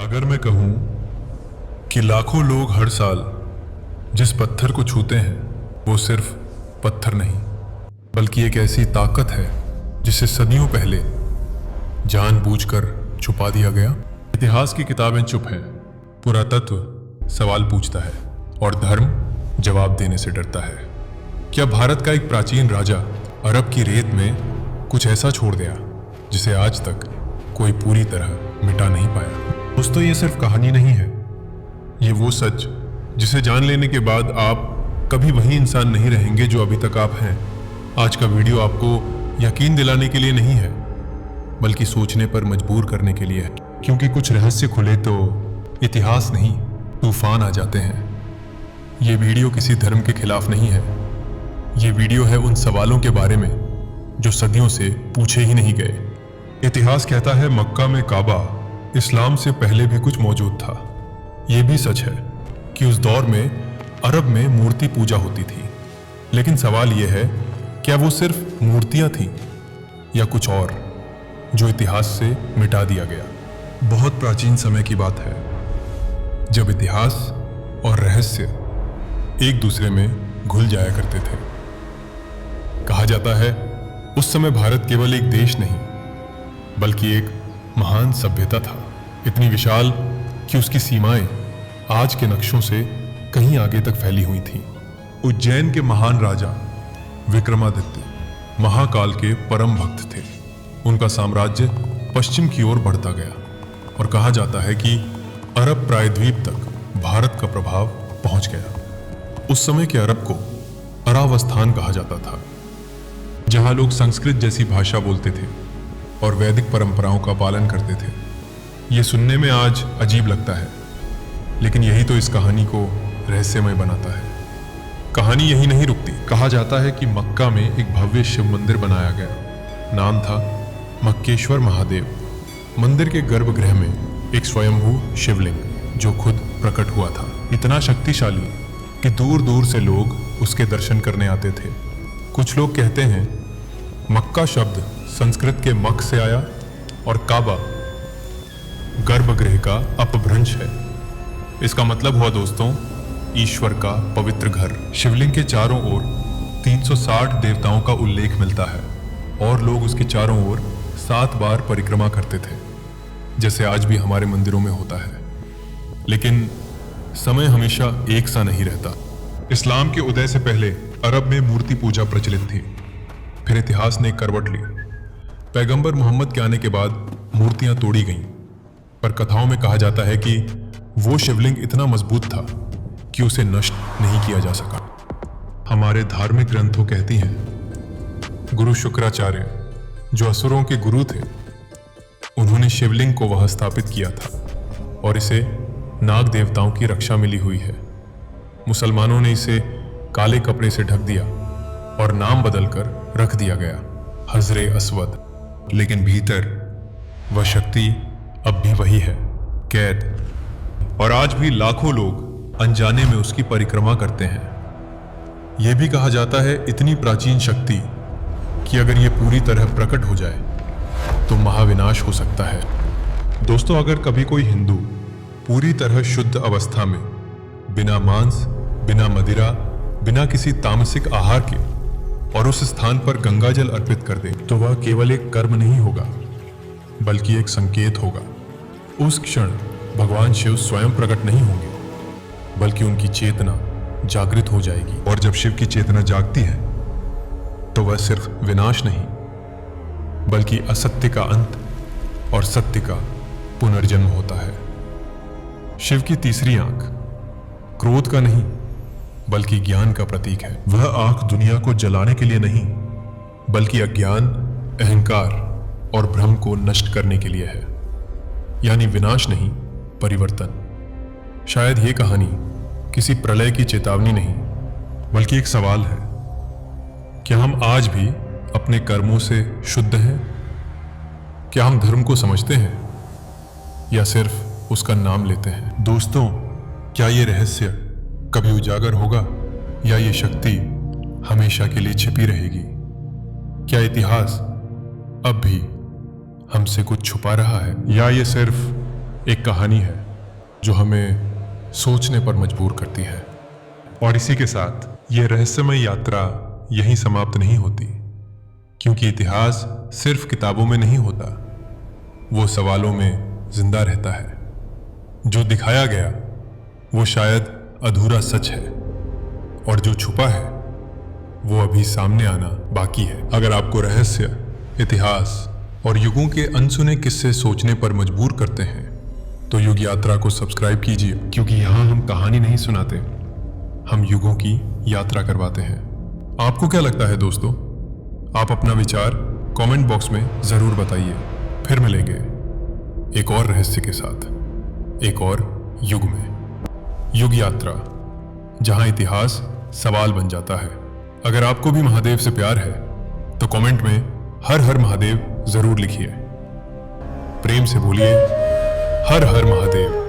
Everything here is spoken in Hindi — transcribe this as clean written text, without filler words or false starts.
अगर मैं कहूं कि लाखों लोग हर साल जिस पत्थर को छूते हैं वो सिर्फ पत्थर नहीं बल्कि एक ऐसी ताकत है जिसे सदियों पहले जानबूझकर छुपा दिया गया। इतिहास की किताबें चुप हैं, पुरातत्व सवाल पूछता है और धर्म जवाब देने से डरता है। क्या भारत का एक प्राचीन राजा अरब की रेत में कुछ ऐसा छोड़ गया जिसे आज तक कोई पूरी तरह मिटा नहीं पाया? दोस्तों, ये सिर्फ कहानी नहीं है, ये वो सच जिसे जान लेने के बाद आप कभी वही इंसान नहीं रहेंगे जो अभी तक आप हैं। आज का वीडियो आपको यकीन दिलाने के लिए नहीं है बल्कि सोचने पर मजबूर करने के लिए है, क्योंकि कुछ रहस्य खुले तो इतिहास नहीं तूफान आ जाते हैं। ये वीडियो किसी धर्म के खिलाफ नहीं है, ये वीडियो है उन सवालों के बारे में जो सदियों से पूछे ही नहीं गए। इतिहास कहता है मक्का में काबा इस्लाम से पहले भी कुछ मौजूद था। ये भी सच है कि उस दौर में अरब में मूर्ति पूजा होती थी, लेकिन सवाल यह है क्या वो सिर्फ मूर्तियां थीं या कुछ और जो इतिहास से मिटा दिया गया। बहुत प्राचीन समय की बात है जब इतिहास और रहस्य एक दूसरे में घुल जाया करते थे। कहा जाता है उस समय भारत केवल एक देश नहीं बल्कि एक महान सभ्यता था, इतनी विशाल कि उसकी सीमाएं आज के नक्शों से कहीं आगे तक फैली हुई थीं। उज्जैन के महान राजा विक्रमादित्य महाकाल के परम भक्त थे। उनका साम्राज्य पश्चिम की ओर बढ़ता गया और कहा जाता है कि अरब प्रायद्वीप तक भारत का प्रभाव पहुंच गया। उस समय के अरब को अरावस्थान कहा जाता था, जहां लोग संस्कृत जैसी भाषा बोलते थे और वैदिक परंपराओं का पालन करते थे। ये सुनने में आज अजीब लगता है, लेकिन यही तो इस कहानी को रहस्यमय बनाता है। कहानी यही नहीं रुकती। कहा जाता है कि मक्का में एक भव्य शिव मंदिर बनाया गया, नाम था मक्केश्वर महादेव। मंदिर के गर्भगृह में एक स्वयंभू शिवलिंग जो खुद प्रकट हुआ था, इतना शक्तिशाली कि दूर दूर से लोग उसके दर्शन करने आते थे। कुछ लोग कहते हैं मक्का शब्द संस्कृत के मक से आया और काबा गर्भगृह का अपभ्रंश है। इसका मतलब हुआ दोस्तों ईश्वर का पवित्र घर। शिवलिंग के चारों ओर 360 देवताओं का उल्लेख मिलता है और लोग उसके चारों ओर 7 बार परिक्रमा करते थे, जैसे आज भी हमारे मंदिरों में होता है। लेकिन समय हमेशा एक सा नहीं रहता। इस्लाम के उदय से पहले अरब में मूर्ति पूजा प्रचलित थी, फिर इतिहास ने एक करवट ली। पैगंबर मोहम्मद के आने के बाद मूर्तियां तोड़ी गईं, पर कथाओं में कहा जाता है कि वो शिवलिंग इतना मजबूत था कि उसे नष्ट नहीं किया जा सका। हमारे धार्मिक ग्रंथों कहती हैं गुरु शुक्राचार्य, जो असुरों के गुरु थे, उन्होंने शिवलिंग को वहां स्थापित किया था और इसे नाग देवताओं की रक्षा मिली हुई है। मुसलमानों ने इसे काले कपड़े से ढक दिया और नाम बदलकर रख दिया गया हजरे अस्वद, लेकिन भीतर वह शक्ति अब भी वही है, कैद। और आज भी लाखों लोग अनजाने में उसकी परिक्रमा करते हैं। यह भी कहा जाता है इतनी प्राचीन शक्ति कि अगर यह पूरी तरह प्रकट हो जाए तो महाविनाश हो सकता है। दोस्तों, अगर कभी कोई हिंदू पूरी तरह शुद्ध अवस्था में बिना मांस, बिना मदिरा, बिना किसी तामसिक आहार के और उस स्थान पर गंगा जल अर्पित कर दे तो वह केवल एक कर्म नहीं होगा बल्कि एक संकेत होगा। उस क्षण भगवान शिव स्वयं प्रकट नहीं होंगे बल्कि उनकी चेतना जागृत हो जाएगी, और जब शिव की चेतना जागती है तो वह सिर्फ विनाश नहीं बल्कि असत्य का अंत और सत्य का पुनर्जन्म होता है। शिव की तीसरी आंख क्रोध का नहीं बल्कि ज्ञान का प्रतीक है। वह आंख दुनिया को जलाने के लिए नहीं बल्कि अज्ञान, अहंकार और भ्रम को नष्ट करने के लिए है, यानी विनाश नहीं, परिवर्तन। शायद ये कहानी किसी प्रलय की चेतावनी नहीं बल्कि एक सवाल है, क्या हम आज भी अपने कर्मों से शुद्ध हैं? क्या हम धर्म को समझते हैं या सिर्फ उसका नाम लेते हैं? दोस्तों, क्या ये रहस्य कभी उजागर होगा या ये शक्ति हमेशा के लिए छिपी रहेगी? क्या इतिहास अब भी हमसे कुछ छुपा रहा है या ये सिर्फ एक कहानी है जो हमें सोचने पर मजबूर करती है। और इसी के साथ ये रहस्यमय यात्रा यहीं समाप्त नहीं होती, क्योंकि इतिहास सिर्फ किताबों में नहीं होता, वो सवालों में जिंदा रहता है। जो दिखाया गया वो शायद अधूरा सच है, और जो छुपा है वो अभी सामने आना बाकी है। अगर आपको रहस्य, इतिहास और युगों के अनसुने किस्से सोचने पर मजबूर करते हैं तो युग यात्रा को सब्सक्राइब कीजिए, क्योंकि यहाँ हम कहानी नहीं सुनाते, हम युगों की यात्रा करवाते हैं। आपको क्या लगता है दोस्तों? आप अपना विचार कमेंट बॉक्स में जरूर बताइए। फिर मिलेंगे एक और रहस्य के साथ, एक और युग में। युग यात्रा, जहां इतिहास सवाल बन जाता है। अगर आपको भी महादेव से प्यार है तो कमेंट में हर हर महादेव जरूर लिखिए। प्रेम से बोलिए, हर हर महादेव।